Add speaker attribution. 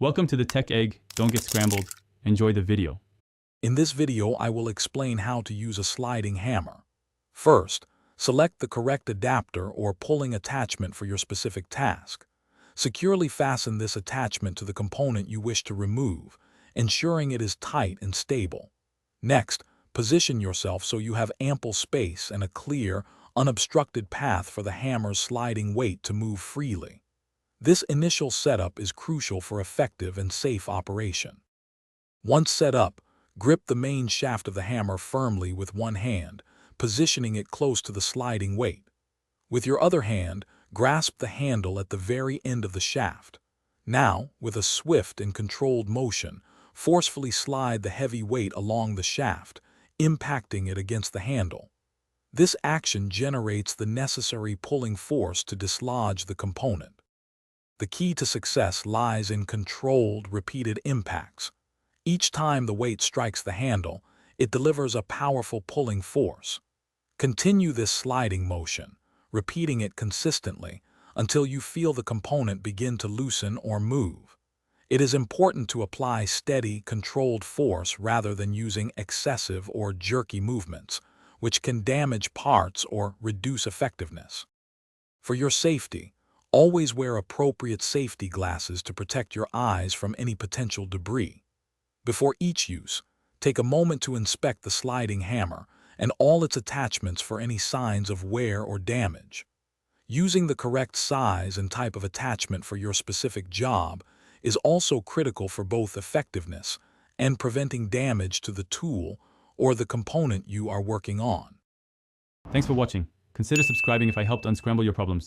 Speaker 1: Welcome to the Tech Egg. Don't get scrambled. Enjoy the video.
Speaker 2: In this video, I will explain how to use a sliding hammer. First, select the correct adapter or pulling attachment for your specific task. Securely fasten this attachment to the component you wish to remove, ensuring it is tight and stable. Next, position yourself so you have ample space and a clear, unobstructed path for the hammer's sliding weight to move freely. This initial setup is crucial for effective and safe operation. Once set up, grip the main shaft of the hammer firmly with one hand, positioning it close to the sliding weight. With your other hand, grasp the handle at the very end of the shaft. Now, with a swift and controlled motion, forcefully slide the heavy weight along the shaft, impacting it against the handle. This action generates the necessary pulling force to dislodge the component. The key to success lies in controlled, repeated impacts. Each time the weight strikes the handle, it delivers a powerful pulling force. Continue this sliding motion, repeating it consistently until you feel the component begin to loosen or move. It is important to apply steady, controlled force rather than using excessive or jerky movements, which can damage parts or reduce effectiveness. For your safety, always wear appropriate safety glasses to protect your eyes from any potential debris. Before each use, take a moment to inspect the sliding hammer and all its attachments for any signs of wear or damage. Using the correct size and type of attachment for your specific job is also critical for both effectiveness and preventing damage to the tool or the component you are working on.
Speaker 1: Thanks for watching. Consider subscribing if I helped unscramble your problems.